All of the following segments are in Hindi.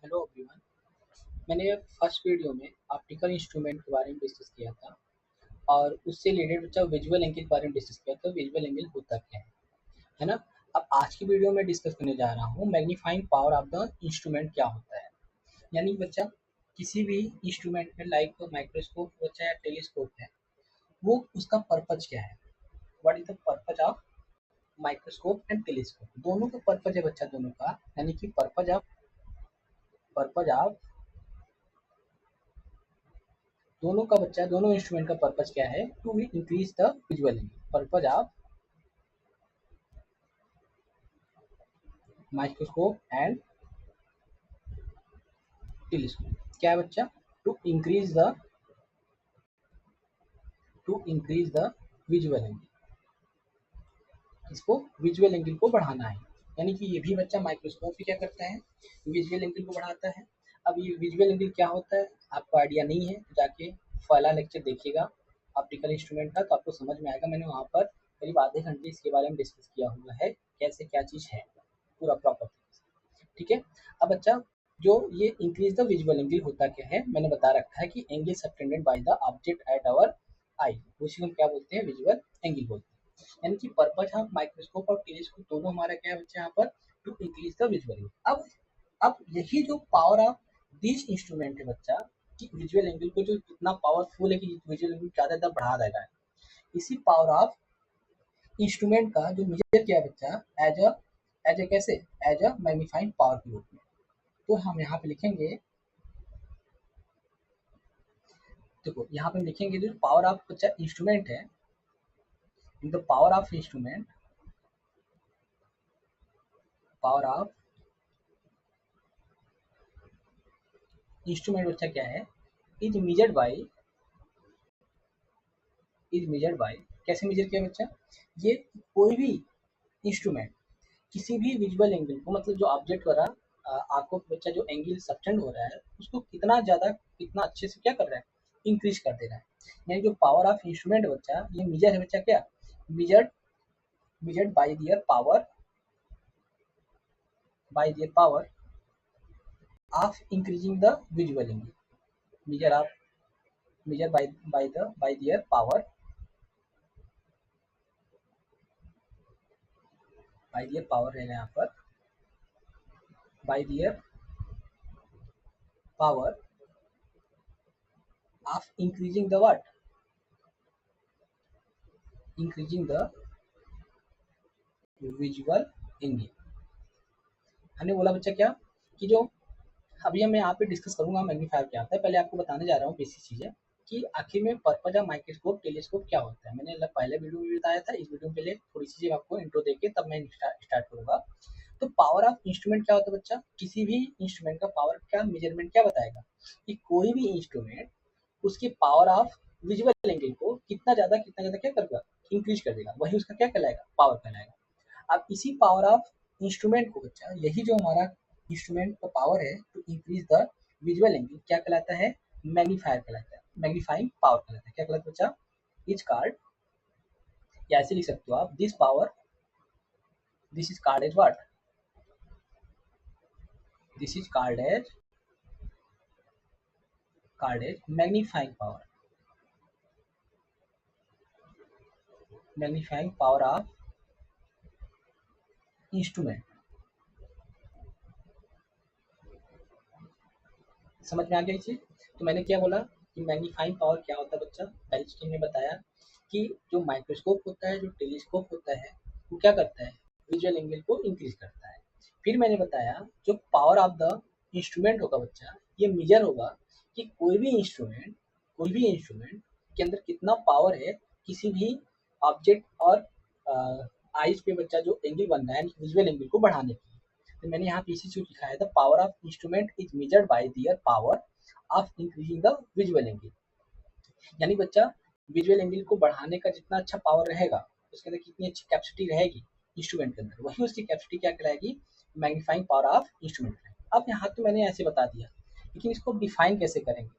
Hello everyone. मैंने फर्स्ट वीडियो में ऑप्टिकल इंस्ट्रूमेंट के बारे में डिस्कस किया था और उससे रिलेटेड बच्चा विजुअल एंगल के बारे में डिस्कस किया था। विजुअल एंगल होता क्या है ना। अब आज की वीडियो में डिस्कस करने जा रहा हूँ magnifying power of the instrument क्या होता है। यानी बच्चा किसी भी इंस्ट्रूमेंट में लाइक माइक्रोस्कोप बच्चा या टेलीस्कोप है, वो उसका पर्पज क्या है। What is the purpose of microscope and telescope. दोनों का पर्पज है बच्चा, दोनों का यानी कि पर्पज ऑफ दोनों का बच्चा दोनों इंस्ट्रूमेंट का पर्पज क्या है, to increase the visual angle. Purpose of microscope and telescope क्या है बच्चा, to increase the visual angle. इसको विजुअल एंगल को बढ़ाना है। यानी कि ये भी बच्चा माइक्रोस्कोप भी क्या करता है, विजुअल एंगल को बढ़ाता है। अब ये विजुअल एंगल क्या होता है आपको आइडिया नहीं है तो जाके पहला लेक्चर देखिएगा ऑप्टिकल इंस्ट्रूमेंट का, तो आपको समझ में आएगा। मैंने वहाँ पर करीब आधे घंटे इसके बारे में डिस्कस किया हुआ है, कैसे क्या चीज़ है पूरा प्रॉपर। ठीक है। अब बच्चा जो ये इंक्रीज द विजुअल एंगल होता क्या है, मैंने बता रखा है कि angle subtended by the object at our eye, उसी को हम क्या बोलते हैं, विजुअल एंगल बोलते हैं। यानी कि पर्पज ऑफ माइक्रोस्कोप और टेलीस्कोप दोनों हमारा क्या है बच्चा यहाँ पर, to increase the visual angle. अब यही जो पावर ऑफ दिस इंस्ट्रूमेंट है बच्चा, कि विजुअल एंगल को जो कितना पावरफुल है कि विजुअल एंगल ज्यादा ज्यादा बढ़ा देगा है। इसी पावर ऑफ इंस्ट्रूमेंट का जो मेजर किया है बच्चा, एज अ कैसे, एज अ मैग्नीफाइंग पावर के रूप में। तो हम यहाँ पे लिखेंगे, देखो यहाँ पे हम लिखेंगे जो पावर ऑफ बच्चा इंस्ट्रूमेंट है, द पावर ऑफ इंस्ट्रूमेंट बच्चा क्या है, इज मेजर्ड बाय कैसे मेजर किया बच्चा, ये कोई भी इंस्ट्रूमेंट किसी भी विजुअल एंगल को, मतलब जो ऑब्जेक्ट द्वारा आपको बच्चा जो एंगल सबटेंड हो रहा है उसको कितना ज्यादा कितना अच्छे से क्या कर रहा है, इंक्रीज कर दे रहा है। यानी जो पावर ऑफ इंस्ट्रूमेंट बच्चा ये मेजर है बच्चा क्या, measured measured by their power of increasing the visual angle. Measure of measure by their power रहेगा यहाँ पर, by their power of increasing the what, increasing the visual angle. हमने बोला बच्चा क्या, कि जो अभी मैं यहाँ पे डिस्कस करूंगा मैग्नीफायर क्या होता है। पहले आपको बताने जा रहा हूँ बेसिक चीजें कि आखिर में पर्पज ऑफ माइक्रोस्कोप टेलीस्कोप क्या होता है। मैंने पहले वीडियो में बताया था, इस वीडियो में पहले थोड़ी सी चीजें आपको इंट्रो देके तब मैं स्टार्ट करूंगा। तो पावर ऑफ इंस्ट्रूमेंट क्या होता है बच्चा, किसी भी इंस्ट्रूमेंट का पावर क्या मेजरमेंट क्या बताएगा, कि कोई भी इंस्ट्रूमेंट उसकी पावर ऑफ विजुअल एंगल को कितना ज्यादा क्या करेगा, इंक्रीज कर देगा, वही उसका क्या कहलाएगा, पावर कहलाएगा। अब इसी पावर ऑफ इंस्ट्रूमेंट को बच्चा, यही जो हमारा इंस्ट्रूमेंट का पावर है to increase the visual angle क्या कहलाता है, मैग्नीफायर कहलाता है, मैग्नीफाइंग पावर कहलाता है। क्या कहलाता है बच्चा, इज कार्ड, या ऐसे लिख सकते हो आप, this is called as what, this is called as magnifying power of instrument. समझ में आ गया चीज। तो मैंने क्या बोला कि मैग्नीफाइंग पावर क्या होता है बच्चा, पहले चीज ने बताया कि जो माइक्रोस्कोप होता है, जो टेलीस्कोप होता है, वो क्या करता है, विजुअल एंगल को इंक्रीज करता है। फिर मैंने बताया जो पावर ऑफ द इंस्ट्रूमेंट होगा बच्चा, ये मेजर होगा कि कोई भी इंस्ट्रूमेंट के अंदर कितना पावर है किसी भी ऑब्जेक्ट और आइज पे बच्चा जो एंगल बन रहा है विजुअल एंगल को बढ़ाने की। तो मैंने यहाँ पे इसी चीज लिखा है, the power of instrument is measured by their power of increasing the visual angle. यानी बच्चा विजुअल एंगल को बढ़ाने का जितना अच्छा पावर रहेगा, उसके अंदर कितनी अच्छी कैपेसिटी रहेगी इंस्ट्रूमेंट के अंदर, वही उसकी कैपेसिटी क्या कहलाएगी, मैग्नीफाइंग पावर ऑफ इंस्ट्रूमेंट। अब यहाँ तो मैंने ऐसे बता दिया, लेकिन इसको डिफाइन कैसे करेंगे,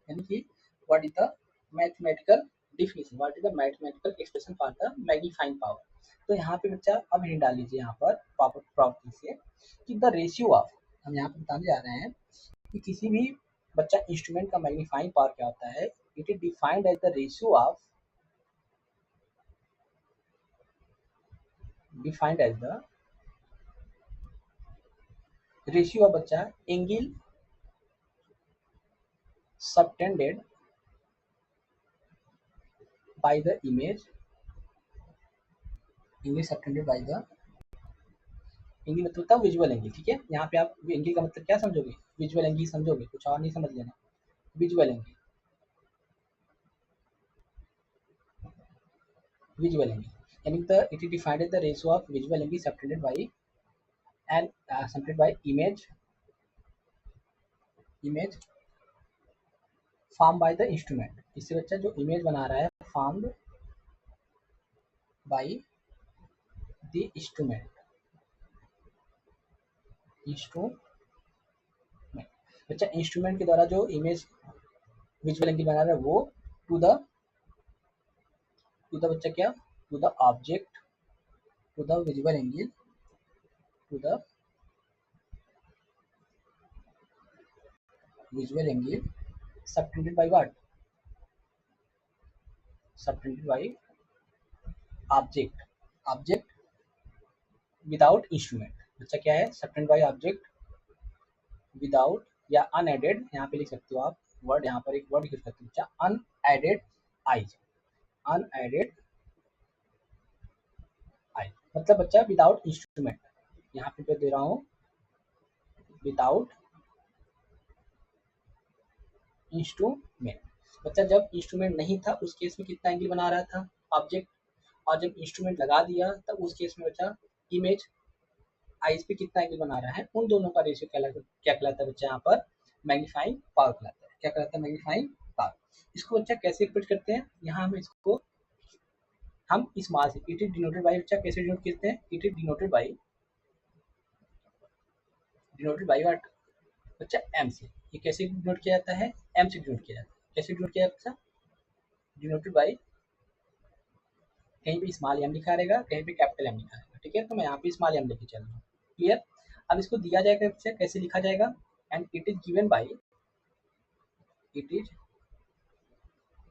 यानी कि what is the mathematical definition, what is the mathematical expression for the magnifying power. तो यहाँ पे बच्चा अब हिंट डाल लीजिए यहाँ पर प्रॉपर्टी से, कि द रेशियो ऑफ हम यहाँ पे बताने जा रहे हैं कि किसी भी बच्चा इंस्ट्रूमेंट का मैग्नीफाइंग पावर क्या होता है। It is defined as the ratio of defined as the ratio of बच्चा angle subtended by the image, angle subtended by the angle मतलब होता है विजुअल एंगल। ठीक है, यहाँ पे आप एंगल का मतलब क्या समझोगे, विजुअल एंगल समझोगे, कुछ और नहीं समझ लेना। विजुअल एंगल, विजुअल एंगल यानी the it is defined as the ratio of visual angle subtended by and subtended by image form by the instrument. इससे बच्चा जो इमेज बना रहा है फॉर्म्ड बाय द इंस्ट्रूमेंट। बच्चा इंस्ट्रूमेंट के द्वारा जो इमेज विजुअल एंगल बना रहा है वो टू द बच्चा क्या, to the object, to the visual angle, to the visual angle subtended by what, subtended by object, object without instrument. बच्चा क्या है, सबटेंडेड बाय ऑब्जेक्ट विदाउट या अनएडेड, यहाँ पे लिख सकते हो आप वर्ड, यहाँ पर एक वर्ड यूज करते हो बच्चा अनएडेड आइज, अनएडेड आइज मतलब बच्चा विदाउट इंस्ट्रूमेंट। यहाँ पे दे रहा हूँ विदाउट इंस्ट्रूमेंट। बच्चा जब इंस्ट्रूमेंट नहीं था उस केस में कितना एंगल बना रहा था ऑब्जेक्ट, और जब इंस्ट्रूमेंट लगा दिया तब उस केस में बच्चा इमेज आइज पे कितना एंगल बना रहा है, उन दोनों का रेशियो क्या कहलाता है बच्चा, यहाँ पर मैग्नीफाइंग पावर कहलाता है। क्या कहलाता है, मैग्नीफाइंग पावर। इसको बच्चा कैसे रिप्रेजेंट करते हैं, यहाँ हम इसको हम इस mass it is denoted by, बच्चा कैसे डिनोट करते हैं, it is denoted by what बच्चा एम से। ये कैसे डिनोट किया जाता है, एम से डिनोट किया जाता है। कैसे डिनोट किया जाता है, डिनोटेड बाय, कहीं पे स्मॉल एम लिखा रहेगा, कहीं पे कैपिटल एम लिखा रहेगा। ठीक है, तो मैं यहाँ पे स्मॉल एम लेके चल रहा हूँ। क्लियर। अब इसको दिया जाएगा बच्चा, कैसे लिखा जाएगा, and it is given by, it is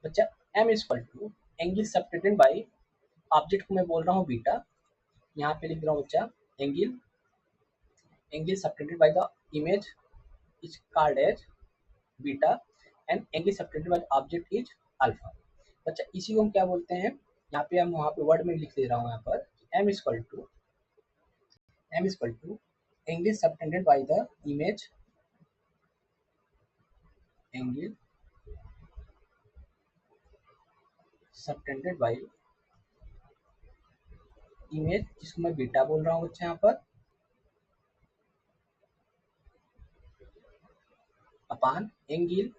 बच्चा M is equal to angle subtended by, object को मैं बोल रहा हूँ बीटा, यहाँ पे लिख रहा हूँ बच्चा angle subtended by the image is called as beta and angle subtended by object is alpha. बच्चा इसी को हम क्या बोलते हैं, यहाँ पे हम वहाँ पे वर्ड में लिख दे रहा हूँ यहाँ पर M is equal to angle subtended by the image, angle subtended by image, जिसको मैं बीटा बोल रहा हूँ बच्चा यहाँ पर, upon angle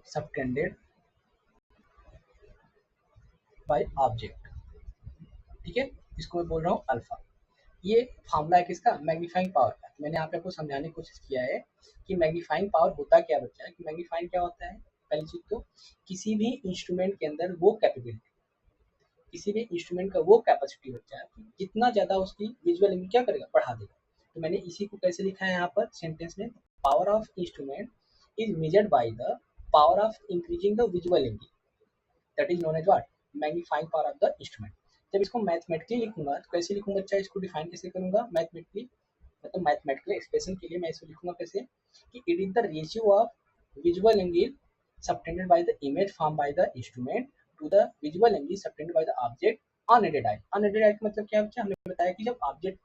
subtended by object. ठीक है, इसको मैं बोल रहा हूँ अल्फा। ये फार्मूला है किसका, मैग्नीफाइंग पावर का। मैंने यहाँ पे आपको समझाने की कोशिश किया है कि मैग्नीफाइंग पावर होता क्या बच्चा है, कि मैग्नीफाइंग क्या होता है, पहली चीज तो किसी भी इंस्ट्रूमेंट के अंदर वो कैपेबिलिटी, किसी भी इंस्ट्रूमेंट का वो कैपेसिटी बच्चा है कि जितना ज्यादा उसकी विजुअल एंगल क्या करेगा, बढ़ा देगा। तो मैंने इसी को कैसे लिखा है यहाँ पर सेंटेंस में, power of instrument is measured by the power of increasing the visual angle, that is known as what, magnifying power of the instrument. जब इसको मैथमेटिकली लिखूंगा तो कैसे लिखूंगा बच्चा, इसको डिफाइन कैसे करूंगा मैथमेटिकली, मतलब मैथमेटिकल एक्सप्रेशन के लिए मैं इसको लिखूंगा कैसे, कि it is the ratio of visual angle subtended by the image form by the instrument to the visual angle subtended by the object unaided eye. Unaided eye का मतलब क्या बच्चा, हमने बताया कि जब ऑब्जेक्ट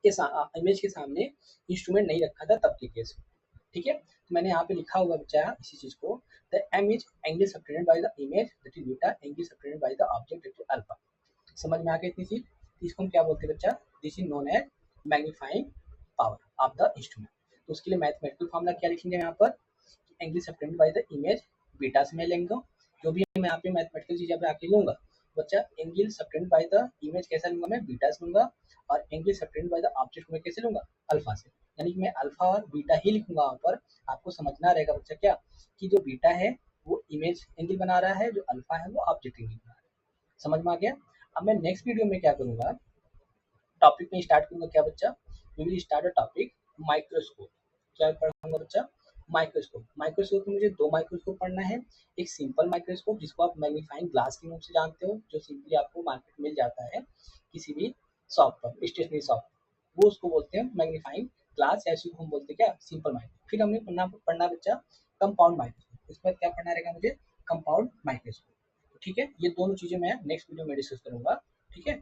के इमेज के सामने इंस्ट्रूमेंट नहीं रखा था तब के केस। ठीक है, तो मैंने यहाँ पे लिखा हुआ बच्चा इसी चीज को, the M is angle subtended by the image that is beta, angle subtended by the object that is alpha. समझ में आ गई इतनी चीज। इसको हम क्या बोलते हैं बच्चा, this is known as magnifying power of the instrument. तो उसके लिए मैथमेटिकल फॉर्मूला क्या लिखेंगे यहाँ पर, angle subtended by the image beta से मैं लेंगे, जो भी मैं यहाँ पे मैथमेटिकल चीज यहाँ आके लूंगा बच्चा, angle subtended by the image कैसा लूंगा, मैं बीटा से लूंगा, और angle subtended by the object में कैसे लूंगा, अल्फा से। यानी कि मैं अल्फा और बीटा ही लिखूंगा वहाँ पर। आपको समझना रहेगा बच्चा क्या, कि जो बीटा है वो इमेज एंगल बना रहा है, जो अल्फा है वो ऑब्जेक्ट एंगल बना रहा है। समझ में आ गया। अब मैं नेक्स्ट वीडियो में क्या करूंगा, टॉपिक में स्टार्ट करूंगा क्या बच्चा, we will start a topic microscope. क्या पढ़ाऊंगा बच्चा? माइक्रोस्कोप। माइक्रोस्कोप में मुझे दो माइक्रोस्कोप पढ़ना है। एक सिंपल माइक्रोस्कोप जिसको आप मैग्नीफाइंग ग्लास के नाम से जानते हो, जो सिंपली आपको मार्केट मिल जाता है किसी भी शॉप पर, स्टेशनरी शॉप, वो उसको बोलते हैं मैग्नीफाइंग ग्लास, या इसी को हम बोलते हैं क्या, सिंपल माइक्रोस्कोप। फिर हमने पढ़ना बच्चा कंपाउंड माइक्रोस्कोप। इसके बाद क्या पढ़ना रहेगा मुझे? Compound microscope. ठीक है, ये दोनों चीजें मैं नेक्स्ट वीडियो में डिस्कस करूंगा। ठीक है,